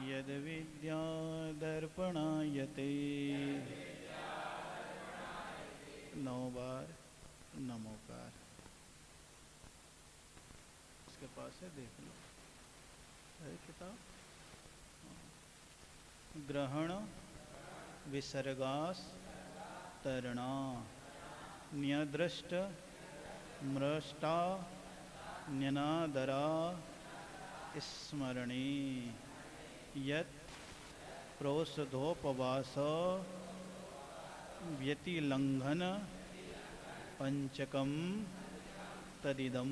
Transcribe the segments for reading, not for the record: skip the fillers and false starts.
यद विद्या दर्पणायते। 9 बार नमोकार। इसके पास है, देख लो, है किताब। ग्रहण विसर्गास तरणा न्यदृष्ट मृष्टा न्यनादरा स्मरणी यत् प्रोषधोपवास व्यतिलंघन पंचकम तदिदम।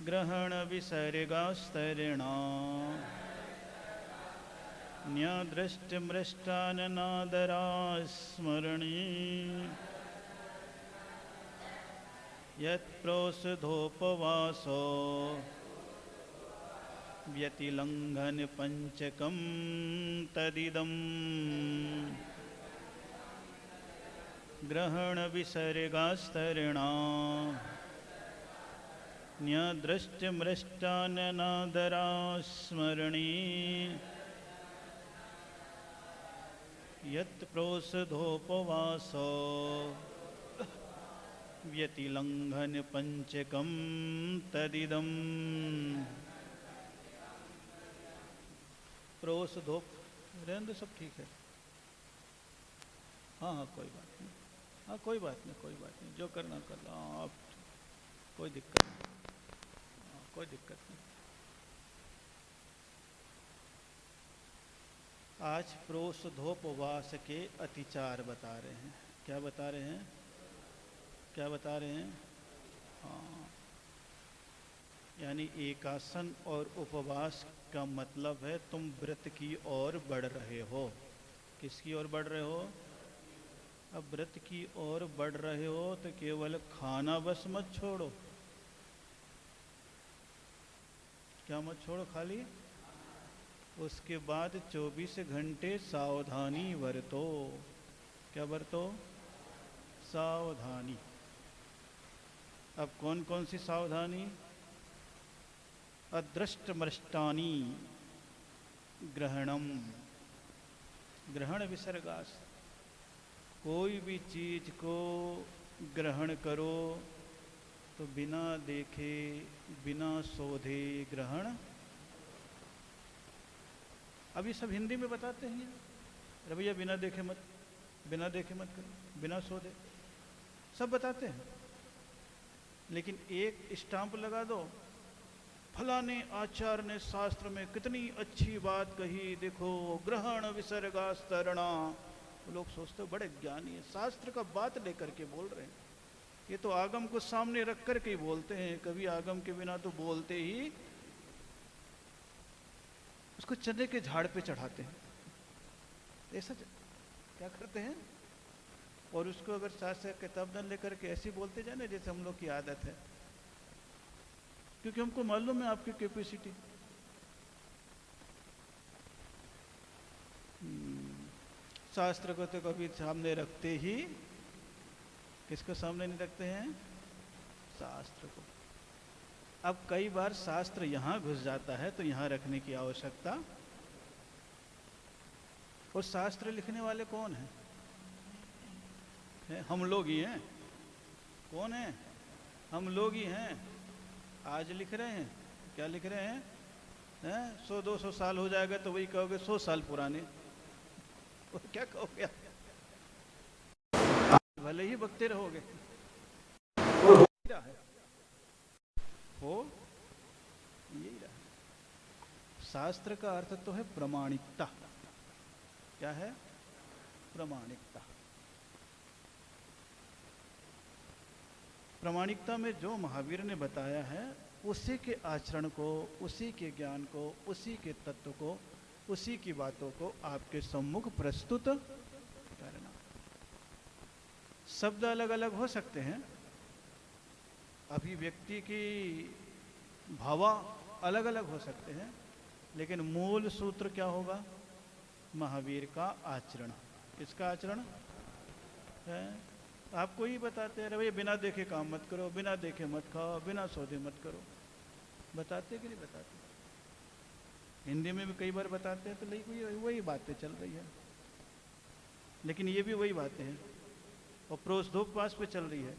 ग्रहण विसर्गास्तरणा न्यदृष्टमृष्टान्नादरा स्मरणी यत्प्रोषधोपवासो व्यतिलंघन पंचकम तदिदम। ग्रहण विसर्गास्तरणा न्यदृष्टमृष्टान्नादरा स्मरणी यत्प्रोषधोपवासो व्यतिलंघन पंचकम तदिदम। प्रोषधोप रहने दो, सब ठीक है। हाँ हाँ कोई बात नहीं, हाँ कोई बात नहीं, कोई बात नहीं, जो करना कर लो। आप कोई दिक्कत नहीं, कोई दिक्कत नहीं। आज प्रोषधोपवास के अतिचार बता रहे हैं। क्या बता रहे हैं? क्या बता रहे हैं? हाँ, यानी एकासन और उपवास का मतलब है तुम व्रत की ओर बढ़ रहे हो। किसकी ओर बढ़ रहे हो? अब व्रत की ओर बढ़ रहे हो तो केवल खाना बस मत छोड़ो। क्या मत छोड़ो? खाली उसके बाद 24 घंटे सावधानी बरतो। क्या बरतो? सावधानी। अब कौन कौन सी सावधानी? अदृष्टमृष्टानि ग्रहणम। ग्रहण विसर्गास, कोई भी चीज को ग्रहण करो तो बिना देखे बिना शोधे ग्रहण। अब ये सब हिंदी में बताते हैं अरे भैया, बिना देखे मत, बिना देखे मत करो, बिना शोधे, सब बताते हैं। लेकिन एक स्टाम्प लगा दो, फलाने आचार्य ने शास्त्र में कितनी अच्छी बात कही, देखो ग्रहण विसर्गास्तरणा। लोग सोचते बड़े ज्ञानी है, शास्त्र का बात लेकर के बोल रहे हैं। ये तो आगम को सामने रख कर के ही बोलते हैं, कभी आगम के बिना तो बोलते ही उसको चने के झाड़ पे चढ़ाते हैं। ऐसा क्या करते हैं? और उसको अगर शास्त्र किताब न लेकर के ऐसे बोलते जाए ना, जैसे हम लोग की आदत है, क्योंकि हमको मालूम है आपकी कैपेसिटी। शास्त्र को तो कभी सामने रखते ही, किसको सामने नहीं रखते हैं? शास्त्र को। अब कई बार शास्त्र यहां घुस जाता है तो यहां रखने की आवश्यकता। और शास्त्र लिखने वाले कौन हैं? हम लोग ही हैं। कौन है? हम लोग ही हैं। आज लिख रहे हैं, क्या लिख रहे हैं? 100-200 साल हो जाएगा तो वही कहोगे 100 साल पुराने। और क्या कहोगे? भले ही बकते रहोगे। हो यही रहा। शास्त्र का अर्थ तो है प्रमाणिकता। क्या है? प्रमाणिकता। प्रामाणिकता में जो महावीर ने बताया है उसी के आचरण को, उसी के ज्ञान को, उसी के तत्व को, उसी की बातों को आपके सम्मुख प्रस्तुत करना। शब्द अलग अलग हो सकते हैं, अभिव्यक्ति की भावा अलग अलग हो सकते हैं, लेकिन मूल सूत्र क्या होगा? महावीर का आचरण। किसका आचरण है? आपको ही बताते हैं, अरे भैया बिना देखे काम मत करो, बिना देखे मत खाओ, बिना सौदे मत करो। बताते कि नहीं बताते? हिंदी में भी कई बार बताते हैं तो वही वही बातें चल रही है, लेकिन ये भी वही बातें हैं। और प्रोसदोपवास पे चल रही है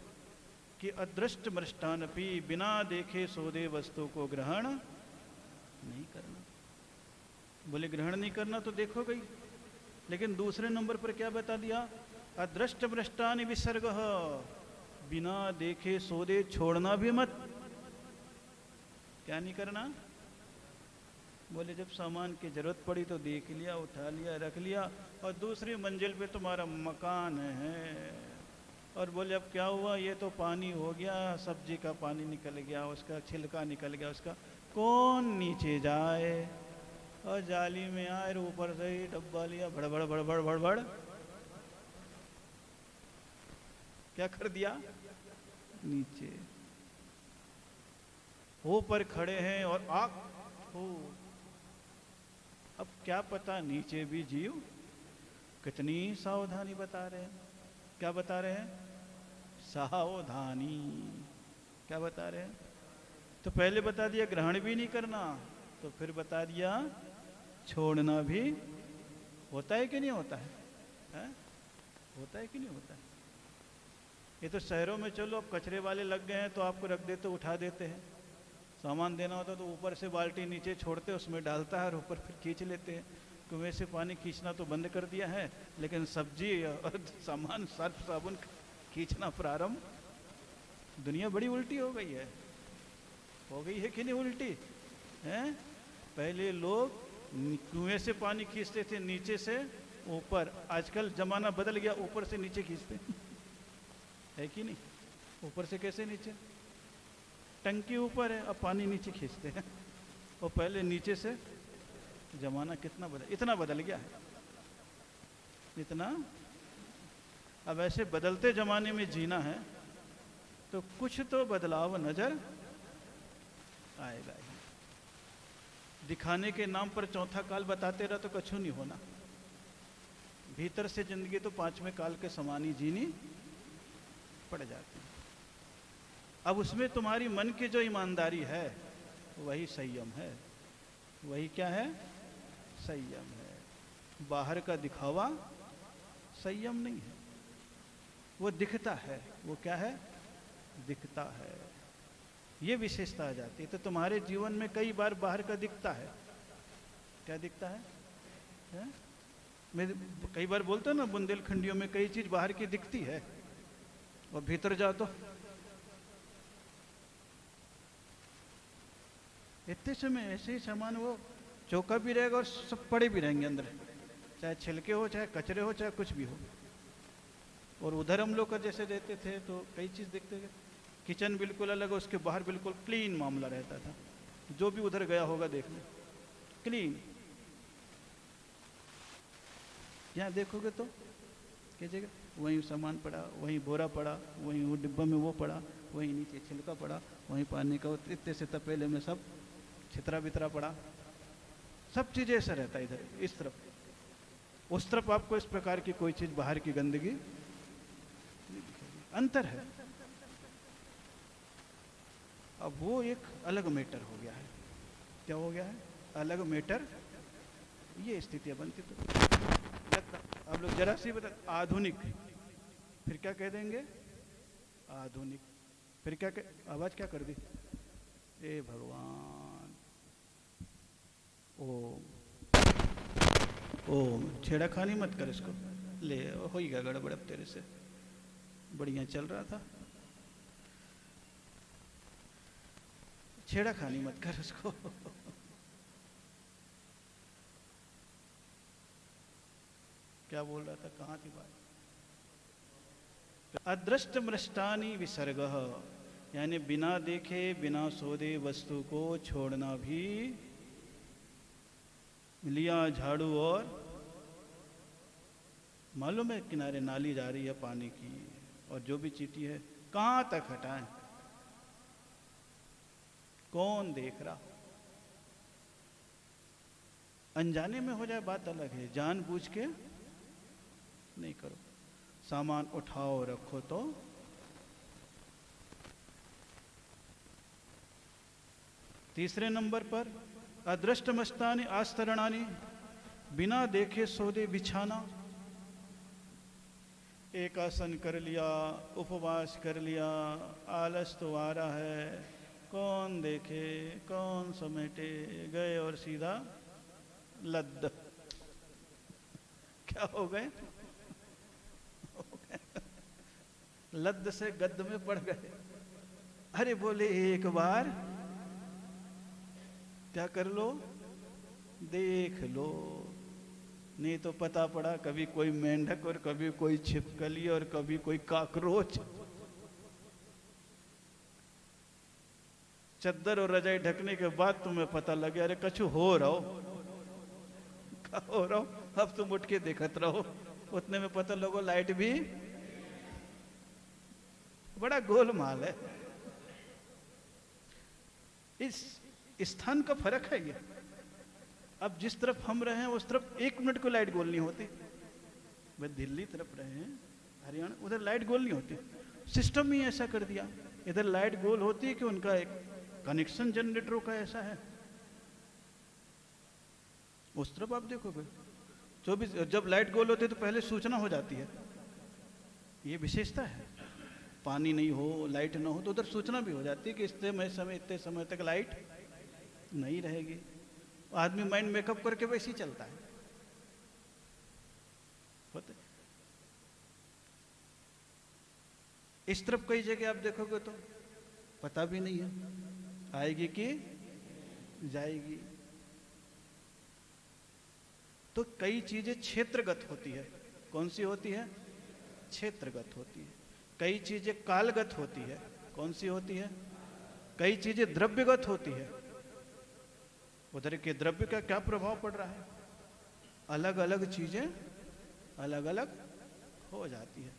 कि अदृष्ट मृष्टानपि, बिना देखे सौदे वस्तु को ग्रहण नहीं करना। बोले ग्रहण नहीं करना तो देखो गई, लेकिन दूसरे नंबर पर क्या बता दिया? अदृष्ट मृष्टानि विसर्ग, बिना देखे सौदे छोड़ना भी मत। क्या नहीं करना? बोले जब सामान की जरूरत पड़ी तो देख लिया, उठा लिया, रख लिया, और दूसरी मंजिल पे तुम्हारा मकान है, और बोले अब क्या हुआ, ये तो पानी हो गया, सब्जी का पानी निकल गया, उसका छिलका निकल गया, उसका कौन नीचे जाए, और जाली में आए और ऊपर से ही डब्बा लिया, भड़बड़ भड़बड़ भड़बड़ क्या कर दिया? नीचे। ऊपर खड़े हैं और आग हो, अब क्या पता नीचे भी जीव। कितनी सावधानी बता रहे हैं। क्या बता रहे हैं? सावधानी। क्या बता रहे हैं? तो पहले बता दिया ग्रहण भी नहीं करना, तो फिर बता दिया छोड़ना भी। होता है कि नहीं होता है? होता है कि नहीं होता है? ये तो शहरों में चलो अब कचरे वाले लग गए हैं तो आपको रख देते, उठा देते हैं। सामान देना होता तो ऊपर से बाल्टी नीचे छोड़ते, उसमें डालता है और ऊपर फिर खींच लेते हैं। कुएं से पानी खींचना तो बंद कर दिया है, लेकिन सब्जी और सामान, सर्फ साबुन खींचना प्रारंभ। दुनिया बड़ी उल्टी हो गई है। हो गई है कि नहीं उल्टी? हैं? पहले लोग कुएं से पानी खींचते थे नीचे से ऊपर, आजकल जमाना बदल गया, ऊपर से नीचे खींचते है कि नहीं? ऊपर से कैसे नीचे? टंकी ऊपर है, अब पानी नीचे खींचते हैं, और पहले नीचे से। जमाना कितना इतना बदल गया है, इतना। अब ऐसे बदलते जमाने में जीना है तो कुछ तो बदलाव नजर आएगा ही। दिखाने के नाम पर चौथा काल बताते रहो तो कुछ नहीं होना। भीतर से जिंदगी तो पांचवें काल के समान ही जीनी पड़ जाती है। अब उसमें तुम्हारी मन की जो ईमानदारी है वही संयम है। वही क्या है? संयम है। बाहर का दिखावा संयम नहीं है, वो दिखता है। वो क्या है? दिखता है। ये विशेषता आ जाती है। तो तुम्हारे जीवन में कई बार बाहर का दिखता है। क्या दिखता है? मैं कई बार बोलता हूं ना, बुंदेलखंडियों में कई चीज बाहर की दिखती है और भीतर जाओ तो इतने समय ऐसे ही सामान, वो चौका भी रहेगा और सब पड़े भी रहेंगे अंदर, चाहे छिलके हो, चाहे कचरे हो, चाहे कुछ भी हो। और उधर हम लोग का जैसे रहते थे तो कई चीज देखते थे। किचन बिल्कुल अलग, उसके बाहर बिल्कुल क्लीन मामला रहता था। जो भी उधर गया होगा देखने, क्लीन। यहाँ देखोगे तो क्या जगह, वहीं सामान पड़ा, वहीं बोरा पड़ा, वहीं वो डिब्बा में वो पड़ा, वहीं नीचे छिलका पड़ा, वहीं पानी का इतने से तपेले में सब छितरा बितरा पड़ा। सब चीजें ऐसा रहता है इधर। इस तरफ उस तरफ आपको इस प्रकार की कोई चीज बाहर की गंदगी नहीं दिखेगी। अंतर है। अब वो एक अलग मैटर हो गया है। क्या हो गया है? अलग मैटर। ये स्थितियां बनती तो आप लोग जरा सी बता, आधुनिक, फिर क्या कह देंगे? आधुनिक, फिर क्या आवाज क्या कर दी? ए भगवान, ओम ओम। छेड़ाखानी मत कर इसको, ले हो ही गया गड़बड़ अब तेरे से। बढ़िया चल रहा था, छेड़ाखानी मत कर उसको। क्या बोल रहा था? कहाँ थी बात? अदृष्ट मृष्टानि विसर्ग, यानी बिना देखे बिना सोधे वस्तु को छोड़ना भी। लिया झाड़ू और मालूम है किनारे नाली जा रही है पानी की, और जो भी चीटी है कहाँ तक हटाएं? कौन देख रहा? अनजाने में हो जाए बात अलग है, जानबूझ के नहीं करो। सामान उठाओ रखो तो तीसरे नंबर पर अदृष्टमस्तानि आस्तरणानि, बिना देखे सौदे बिछाना। एक आसन कर लिया, उपवास कर लिया, आलस तो आ रहा है, कौन देखे कौन समेटे, गए और सीधा लद्द। क्या हो गए? लद्द से गद्द में पड़ गए। अरे बोले एक बार क्या कर लो, देख लो, नहीं तो पता पड़ा कभी कोई मेंढक और कभी कोई छिपकली और कभी कोई काकरोच। चद्दर और रजाई ढकने के बाद तुम्हें पता लगे अरे कछु हो रहा हो, अब तुम उठ के देखत रहो, उतने में पता लगो लाइट भी। बड़ा गोलमाल है। इस स्थान का फर्क है ये। अब जिस तरफ हम रहे हैं उस तरफ 1 मिनट को लाइट गोल नहीं होती। वे दिल्ली तरफ रहे हैं, हरियाणा, उधर लाइट गोल नहीं होती। सिस्टम ही ऐसा कर दिया। इधर लाइट गोल होती है कि उनका एक कनेक्शन जनरेटरों का ऐसा है। उस तरफ आप देखोगे 24, जब लाइट गोल होती है तो पहले सूचना हो जाती है। ये विशेषता है। पानी नहीं हो, लाइट ना हो तो उधर सूचना भी हो जाती है कि इतने समय तक लाइट नहीं रहेगी। आदमी माइंड मेकअप करके वैसे ही चलता है। होते इस तरफ कई जगह आप देखोगे तो पता भी नहीं है आएगी कि जाएगी। तो कई चीजें क्षेत्रगत होती है। कौन सी होती है? क्षेत्रगत होती है। कई चीजें कालगत होती है। कौन सी होती है? कई चीजें द्रव्यगत होती है। उधर के द्रव्य का क्या प्रभाव पड़ रहा है, अलग अलग चीजें अलग अलग हो जाती है।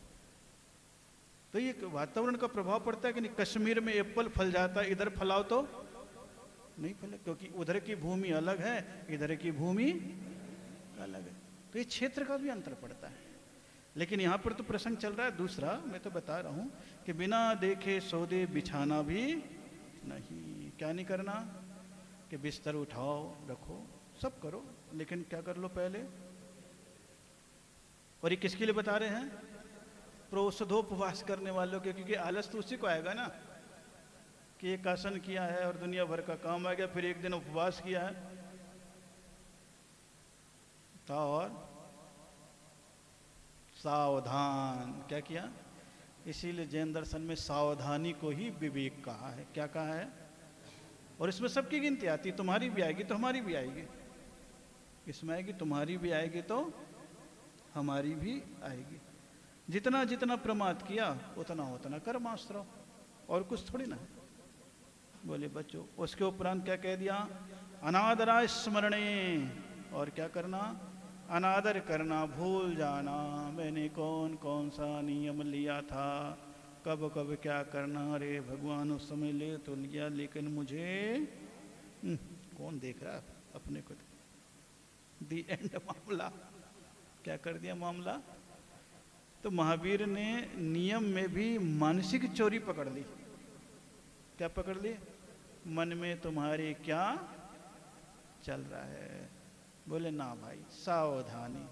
तो ये वातावरण का प्रभाव पड़ता है कि नहीं। कश्मीर में एप्पल फल जाता है, इधर फलाओ तो नहीं फले, क्योंकि उधर की भूमि अलग है, इधर की भूमि अलग है। तो ये क्षेत्र का भी अंतर पड़ता है। लेकिन यहाँ पर तो प्रसंग चल रहा है दूसरा। मैं तो बता रहा हूँ कि बिना देखे सौदे बिछाना भी नहीं। क्या नहीं करना कि बिस्तर उठाओ रखो, सब करो, लेकिन क्या कर लो पहले। और ये किसके लिए बता रहे हैं? प्रोषधोपवास करने वालों के, क्योंकि आलस तो उसी को आएगा ना कि एक आसन किया है और दुनिया भर का काम आ गया, फिर एक दिन उपवास किया है तो और सावधान। क्या किया? इसीलिए जैन दर्शन में सावधानी को ही विवेक कहा है। क्या कहा है? और इसमें सबकी गिनती आती है। तुम्हारी भी आएगी तो हमारी भी आएगी, इसमें आएगी तुम्हारी भी आएगी तो हमारी भी आएगी। जितना जितना प्रमाद किया उतना उतना कर्मास्त्र, और कुछ थोड़ी ना है। बोले बच्चों, उसके उपरांत क्या कह दिया? अनादरा स्मरणे। और क्या करना? अनादर करना, भूल जाना। मैंने कौन कौन सा नियम लिया था, कब कब क्या करना। अरे भगवान उस समय ले तो लिया, लेकिन मुझे कौन देख रहा अपने को। दी एंड मामला। क्या कर दिया मामला? तो महावीर ने नियम में भी मानसिक चोरी पकड़ ली। क्या पकड़ ली? मन में तुम्हारे क्या चल रहा है। बोले ना भाई, सावधानी।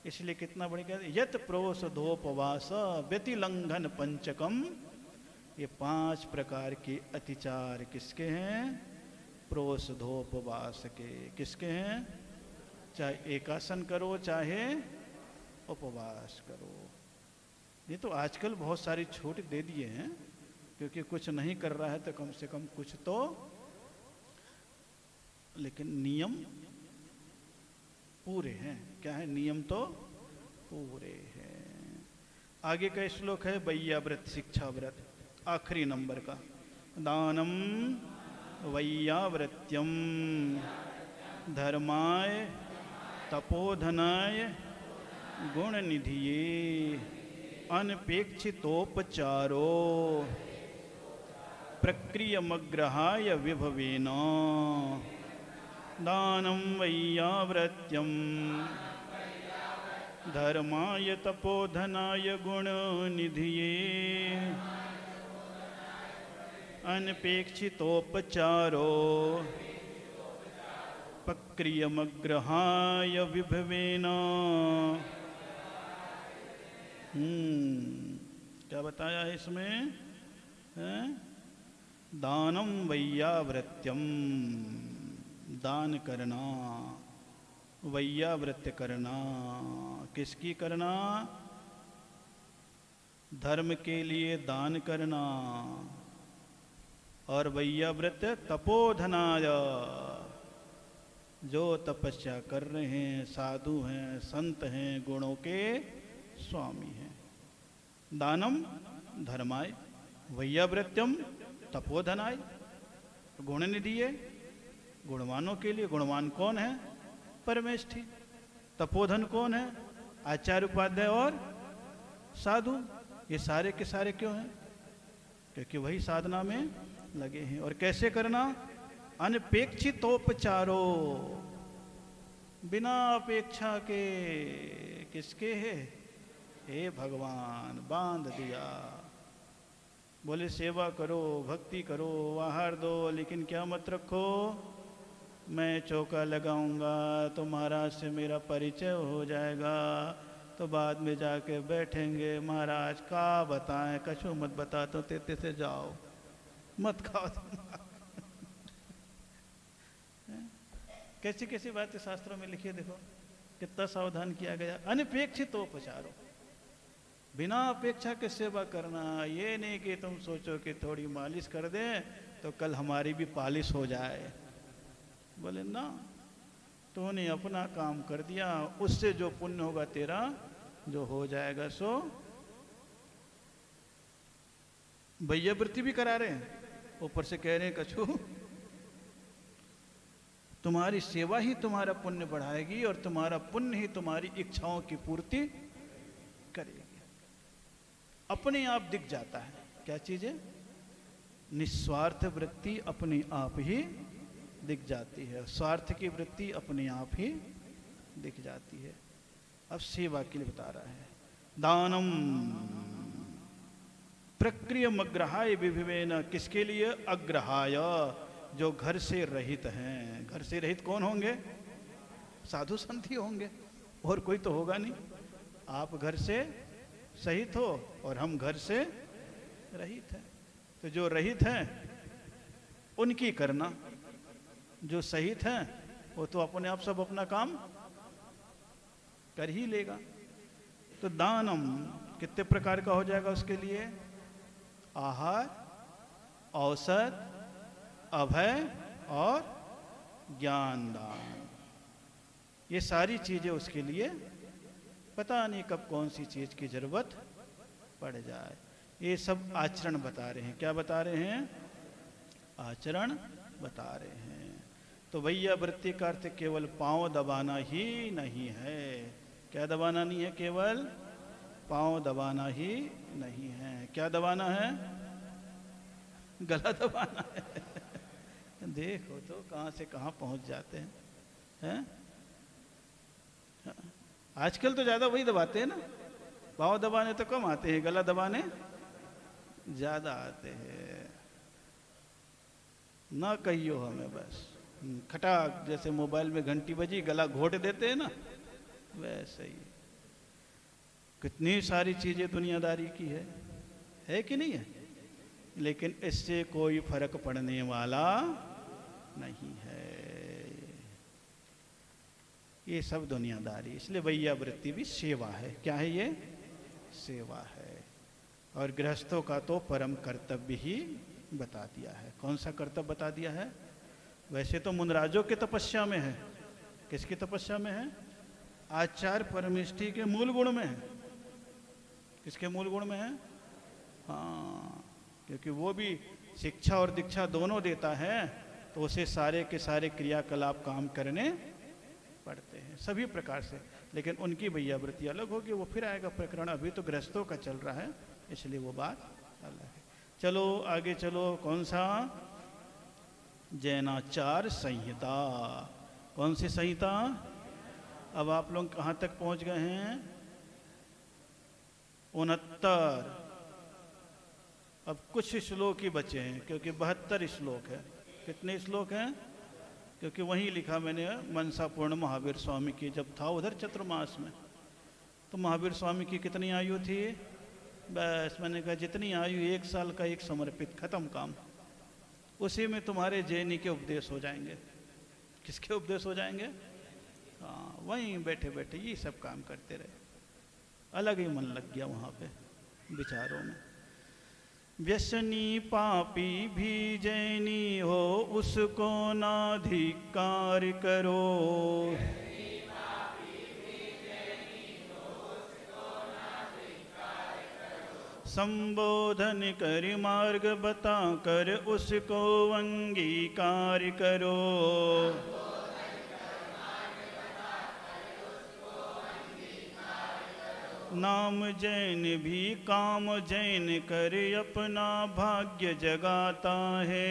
इसलिए कितना बड़ी कहते, यत प्रोषधोपवास व्यतिलंघन पंचकम। ये 5 प्रकार के अतिचार किसके हैं? प्रोषधोपवास के। किसके हैं? चाहे एकासन करो चाहे उपवास करो। ये तो आजकल बहुत सारी छूट दे दिए हैं, क्योंकि कुछ नहीं कर रहा है तो कम से कम कुछ तो, लेकिन नियम पूरे हैं। क्या है? नियम तो पूरे हैं। आगे का श्लोक है वैयाव्रत, शिक्षा व्रत, आखिरी नंबर का। दानम वैयाव्रत्यम धर्माय तपोधनाय गुण निधिये अनपेक्षितोपचारो प्रक्रियमग्रहाय विभवेन। दानं वैयाव्रत्यं धर्माय तपोधनाय गुणनिधिये अनपेक्षितोपचारो पक्रियमग्रहाय विभवेन। क्या बताया है इसमें? है? दानम वैयावृत्यम, दान करना, वैयावृत्य करना। किसकी करना? धर्म के लिए दान करना। और वैयावृत्य तपोधनाय, जो तपस्या कर रहे हैं, साधु हैं, संत हैं, गुणों के स्वामी हैं। दानम धर्माय, वैयावृत्यम तपोधनाय, गुण निधि है गुणवानों के लिए। गुणवान कौन है? परमेष्ठी। तपोधन कौन है? आचार्य उपाध्याय और साधु। ये सारे के सारे क्यों हैं? क्योंकि वही साधना में लगे हैं। और कैसे करना? अनपेक्षितोपचारो, बिना अपेक्षा के। किसके है? हे भगवान, बांध दिया। बोले सेवा करो, भक्ति करो, आहार दो, लेकिन क्या मत रखो, मैं चौका लगाऊंगा तो महाराज से मेरा परिचय हो जाएगा, तो बाद में जाके बैठेंगे, महाराज का बताएं, कछु मत बता, तो तेते से जाओ, मत खाओ। कैसी कैसी बातें शास्त्रों में लिखी है, देखो कितना सावधान किया गया। अनपेक्षित उपचारो, बिना अपेक्षा के सेवा करना। ये नहीं कि तुम सोचो कि थोड़ी मालिश कर दें तो कल हमारी भी पालिश हो जाए। बोले ना, तूने अपना काम कर दिया, उससे जो पुण्य होगा तेरा जो हो जाएगा। सो वैयावृत्ति भी करा रहे हैं, ऊपर से कह रहे हैं कछु तुम्हारी सेवा ही तुम्हारा पुण्य बढ़ाएगी और तुम्हारा पुण्य ही तुम्हारी इच्छाओं की पूर्ति करेगी। अपने आप दिख जाता है। क्या चीज है? निस्वार्थ वृत्ति अपने आप ही दिख जाती है, स्वार्थ की वृत्ति अपने आप ही दिख जाती है। अब सेवा के लिए बता रहा है। दानम प्रक्रियमग्रहाय विभवेन, किसके लिए? अग्रहाय, जो घर से रहित हैं। घर से रहित कौन होंगे? साधु संत ही होंगे, और कोई तो होगा नहीं। आप घर से सहित हो और हम घर से रहित हैं। तो जो रहित हैं उनकी करना, जो सहित हैं वो तो अपने आप सब अपना काम कर ही लेगा। तो दानम कितने प्रकार का हो जाएगा उसके लिए? आहार, औषध, अभय और ज्ञान दान। ये सारी चीजें उसके लिए पता नहीं कब कौन सी चीज की जरूरत पड़ जाए। ये सब आचरण बता रहे हैं। क्या बता रहे हैं? आचरण बता रहे हैं। तो वैयावृत्ति का अर्थ केवल पांव दबाना ही नहीं है। क्या दबाना नहीं है? केवल पांव दबाना ही नहीं है। क्या दबाना है? गला दबाना है। देखो तो कहां से कहां पहुंच जाते हैं, हैं? आजकल तो ज्यादा वही दबाते हैं ना। पांव दबाने तो कम आते हैं, गला दबाने ज्यादा आते हैं। ना कहियो हमें, बस खटाक जैसे मोबाइल में घंटी बजी गला घोट देते हैं ना, वैसे ही। कितनी सारी चीजें दुनियादारी की है कि नहीं है? लेकिन इससे कोई फर्क पड़ने वाला नहीं है। ये सब दुनियादारी। इसलिए वैयावृत्ति भी सेवा है। क्या है ये? सेवा है। और गृहस्थों का तो परम कर्तव्य ही बता दिया है। कौन सा कर्तव्य बता दिया है? वैसे तो मुनराजों के तपस्या में है। किसकी तपस्या में है? आचार्य परमेष्ठी के मूल गुण में है। किसके मूल गुण में है? हाँ, क्योंकि वो भी शिक्षा और दीक्षा दोनों देता है, तो उसे सारे के सारे क्रियाकलाप काम करने पड़ते हैं सभी प्रकार से। लेकिन उनकी वैयावृत्ति अलग होगी, वो फिर आएगा प्रकरण। अभी तो गृहस्थों का चल रहा है, इसलिए वो बात अलग है। चलो आगे चलो। कौन सा? जैनाचार संहिता। कौन सी संहिता? अब आप लोग कहाँ तक पहुँच गए हैं? 69। अब कुछ श्लोक ही बचे हैं, क्योंकि 72 श्लोक है। कितने श्लोक हैं? क्योंकि वहीं लिखा मैंने मनसा पूर्ण महावीर स्वामी की, जब था उधर चतुर्मास में, तो महावीर स्वामी की कितनी आयु थी? बस मैंने कहा जितनी आयु 1 साल का एक समर्पित, खत्म काम। उसी में तुम्हारे जैनी के उपदेश हो जाएंगे। किसके उपदेश हो जाएंगे? हाँ, वहीं बैठे बैठे ये सब काम करते रहे, अलग ही मन लग गया वहाँ पे विचारों में। व्यसनी पापी भी जैनी हो, उसको ना धिक्कार करो। संबोधन कर मार्ग बता कर उसको अंगीकार करो। नाम जैन भी काम जैन कर अपना भाग्य जगाता है।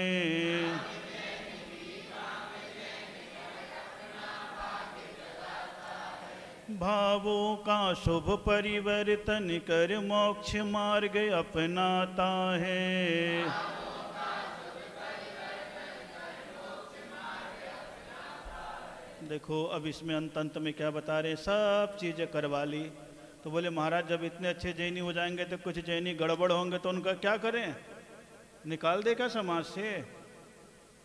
भावों का शुभ परिवर्तन कर मोक्ष मार्ग अपनाता है। देखो अब इसमें अंत में क्या बता रहे, सब चीज़ें करवा ली। तो बोले महाराज जब इतने अच्छे जैनी हो जाएंगे तो कुछ जैनी गड़बड़ होंगे तो उनका क्या करें? निकाल दे क्या समाज से?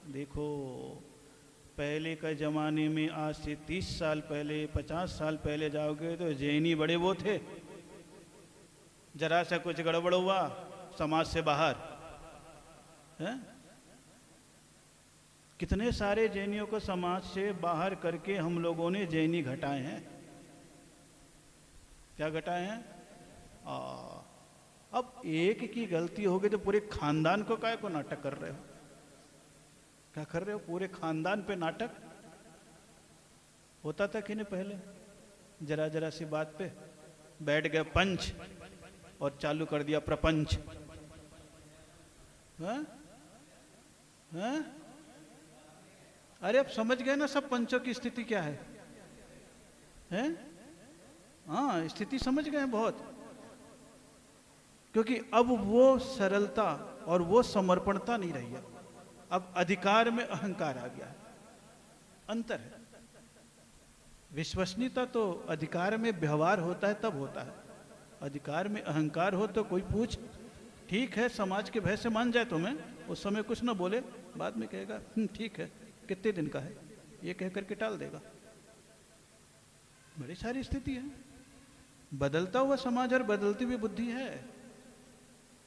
देखो पहले के ज़माने में, आज से 30 साल पहले 50 साल पहले जाओगे तो जैनी बड़े वो थे, जरा सा कुछ गड़बड़ हुआ समाज से बाहर है। कितने सारे जैनियों को समाज से बाहर करके हम लोगों ने जैनी घटाए हैं। क्या घटाए हैं? अब एक की गलती हो गई तो पूरे खानदान को काहे को नाटक कर रहे हो? क्या कर रहे हो? पूरे खानदान पे नाटक होता था कि नहीं पहले? जरा जरा सी बात पे बैठ गए पंच और चालू कर दिया प्रपंच। हाँ? हाँ? अरे अब समझ गए ना सब पंचों की स्थिति क्या है? हैं? हाँ, स्थिति समझ गए बहुत। क्योंकि अब वो सरलता और वो समर्पणता नहीं रही है, अब अधिकार में अहंकार आ गया है। अंतर है। विश्वसनीयता तो अधिकार में व्यवहार होता है तब होता है, अधिकार में अहंकार हो तो कोई पूछ, ठीक है समाज के भय से मान जाए तुम्हें, उस समय कुछ ना बोले, बाद में कहेगा ठीक है कितने दिन का है, ये कह करके टाल देगा। बड़ी सारी स्थिति है, बदलता हुआ समाज और बदलती हुई बुद्धि है,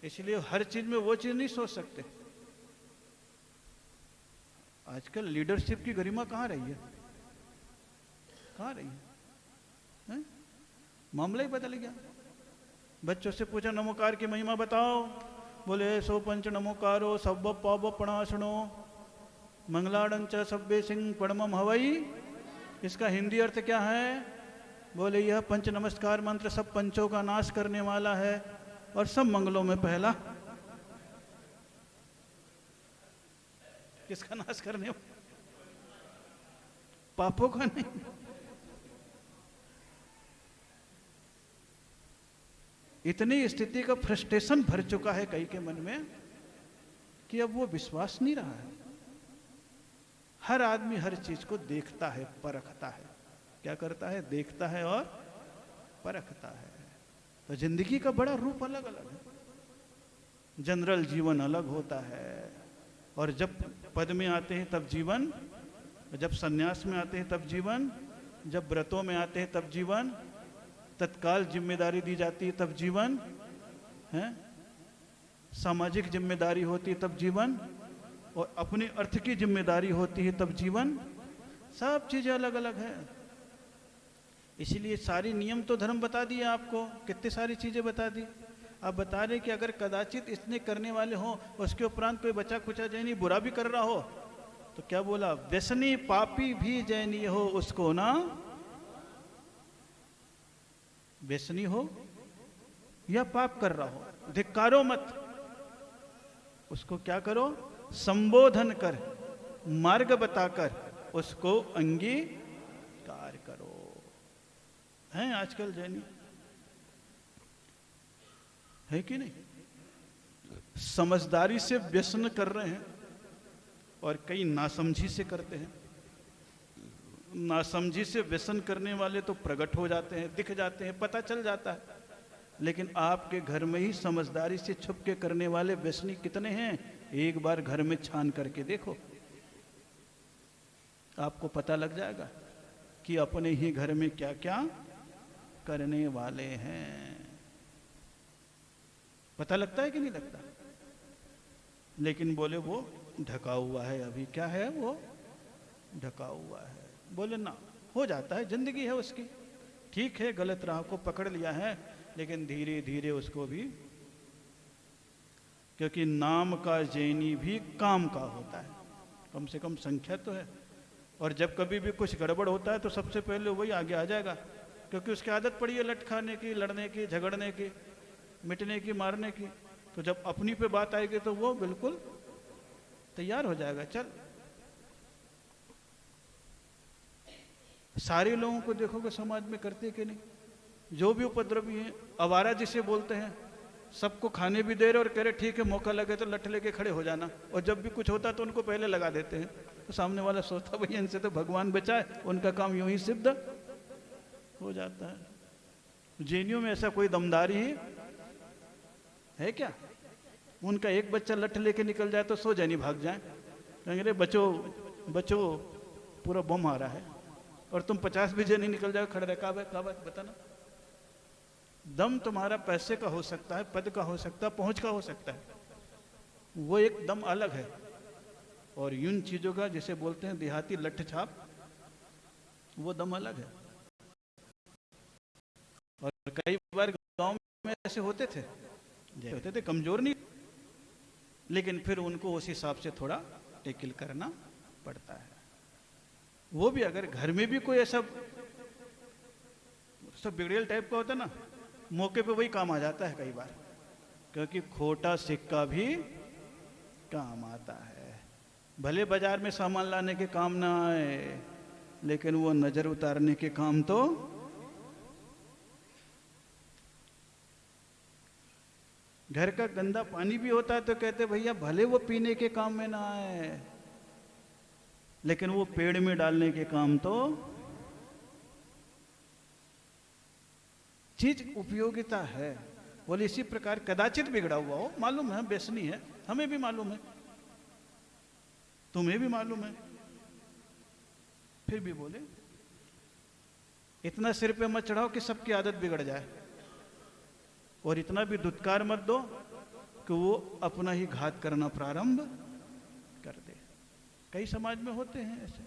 इसलिए हर चीज में वो चीज नहीं सोच सकते। आजकल लीडरशिप की गरिमा कहाँ रही है? कहाँ रही है? मामला ही बदल गया। बच्चों से पूछा नमोकार की महिमा बताओ, बोले सो पंच नमोकारो सब पाव प्रणाशनो मंगलाड़ंच सभ्य सिंह पड़मम हवई। इसका हिंदी अर्थ क्या है? बोले यह पंच नमस्कार मंत्र सब पंचों का नाश करने वाला है और सब मंगलों में पहला। किसका नाश करने वाला? पापों का नहीं। इतनी स्थिति का फ्रस्ट्रेशन भर चुका है कई के मन में कि अब वो विश्वास नहीं रहा है। हर आदमी हर चीज को देखता है, परखता है। क्या करता है? देखता है और परखता है। तो जिंदगी का बड़ा रूप अलग अलग है। जनरल जीवन अलग होता है, और जब पद में आते हैं तब जीवन, जब सन्यास में आते हैं तब जीवन, जब व्रतों में आते हैं तब जीवन, तत्काल जिम्मेदारी दी जाती है तब जीवन है, सामाजिक जिम्मेदारी होती है तब जीवन, और अपने अर्थ की जिम्मेदारी होती है तब जीवन। सब चीजें अलग अलग है। इसीलिए सारी नियम तो धर्म बता दिए आपको, कितनी सारी चीजें बता दी। आप बता रहे कि अगर कदाचित इसने करने वाले हो, उसके उपरांत कोई बचा कुचा जैनी बुरा भी कर रहा हो, तो क्या बोला? व्यसनी पापी भी जैनी हो उसको ना, व्यसनी हो या पाप कर रहा हो धिक्कारो मत, उसको क्या करो? संबोधन कर, मार्ग बताकर उसको अंगीकार करो। हैं आजकल जैनी, है कि नहीं? समझदारी से व्यसन कर रहे हैं और कई नासमझी से करते हैं। नासमझी से व्यसन करने वाले तो प्रकट हो जाते हैं, दिख जाते हैं, पता चल जाता है। लेकिन आपके घर में ही समझदारी से छुप के करने वाले व्यसनी कितने हैं, एक बार घर में छान करके देखो, आपको पता लग जाएगा कि अपने ही घर में क्या क्या करने वाले हैं। पता लगता है कि नहीं लगता? लेकिन बोले वो ढका हुआ है, अभी क्या है, वो ढका हुआ है। बोले ना, हो जाता है, जिंदगी है उसकी, ठीक है, गलत राह को पकड़ लिया है, लेकिन धीरे धीरे उसको भी, क्योंकि नाम का जैनी भी काम का होता है, कम से कम संख्या तो है। और जब कभी भी कुछ गड़बड़ होता है तो सबसे पहले वही आगे आ जाएगा, क्योंकि उसकी आदत पड़ी है लट खाने की, लड़ने की, झगड़ने की, मिटने की, मारने की। तो जब अपनी पे बात आएगी तो वो बिल्कुल तैयार हो जाएगा। चल, सारे लोगों को देखोगे समाज में करते कि नहीं, जो भी उपद्रवी हैं, आवारा जिसे बोलते हैं, सबको खाने भी दे रहे और कह रहे ठीक है, मौका लगे तो लठ लेके खड़े हो जाना, और जब भी कुछ होता तो उनको पहले लगा देते हैं। तो सामने वाला सोचता भैया इनसे तो भगवान बचाए, उनका काम यूं ही सिद्ध हो जाता है। जैनियों में ऐसा कोई दमदारी है क्या? उनका एक बच्चा लठ लेके निकल जाए तो 100 जैनी भाग जाए, कहेंगे रे बचो बचो, पूरा बम आ रहा है, और तुम 50 भी जैनी निकल जाओ, खड़े रहे, का बात बताना। दम तुम्हारा पैसे का हो सकता है, पद का हो सकता है, पहुंच का हो सकता है, वो एक दम अलग है। और यूं चीजों का जिसे बोलते हैं देहाती लठ छाप, वो दम अलग है। और कई बार गांव में ऐसे होते थे कमजोर नहीं, लेकिन फिर उनको उस हिसाब से थोड़ा टेकिल करना पड़ता है। वो भी अगर घर में भी कोई ऐसा सब बिगड़ेल टाइप का होता ना, मौके पे वही काम आ जाता है कई बार, क्योंकि खोटा सिक्का भी काम आता है। भले बाजार में सामान लाने के काम ना आए, लेकिन वो नजर उतारने के काम तो। घर का गंदा पानी भी होता है तो कहते भैया भले वो पीने के काम में ना आए, लेकिन वो पेड़ में डालने के काम तो। चीज उपयोगिता है। बोले इसी प्रकार कदाचित बिगड़ा हुआ हो, मालूम है व्यसनी है, हमें भी मालूम है, तुम्हें भी मालूम है, फिर भी बोले इतना सिर पे मत चढ़ाओ कि सबकी आदत बिगड़ जाए, और इतना भी दुत्कार मत दो कि वो अपना ही घात करना प्रारंभ कर दे। कई समाज में होते हैं ऐसे,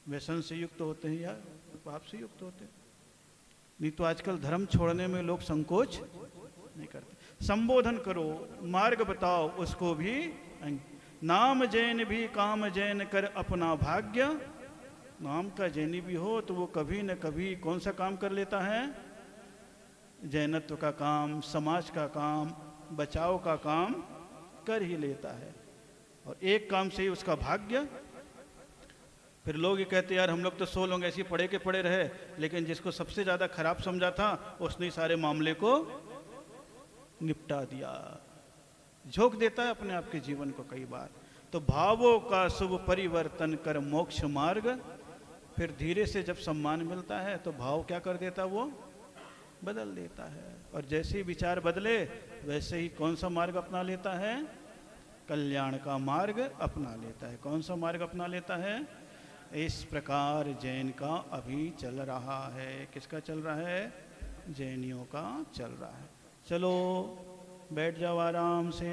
व्यसन से युक्त होते हैं या पाप से युक्त होते हैं। नहीं तो आजकल धर्म छोड़ने में लोग संकोच नहीं करते। संबोधन करो, मार्ग बताओ उसको भी। नाम जैन भी काम जैन कर अपना भाग्य। नाम का जैनी भी हो तो वो कभी न कभी कौन सा काम कर लेता है? जैनत्व का काम, समाज का काम, बचाव का काम कर ही लेता है, और एक काम से ही उसका भाग्य। फिर लोग ये कहते यार हम लोग तो 100 लोग ऐसे पढ़े के पड़े रहे, लेकिन जिसको सबसे ज़्यादा खराब समझा था उसने सारे मामले को निपटा दिया। झोंक देता है अपने आप के जीवन को कई बार। तो भावों का शुभ परिवर्तन कर मोक्ष मार्ग। फिर धीरे से जब सम्मान मिलता है तो भाव क्या कर देता, वो बदल देता है, और जैसे ही विचार बदले वैसे ही कौन सा मार्ग अपना लेता है? कल्याण का मार्ग अपना लेता है। कौन सा मार्ग अपना लेता है? इस प्रकार जैन का अभी चल रहा है। किसका चल रहा है? जैनियों का चल रहा है। चलो बैठ जाओ आराम से।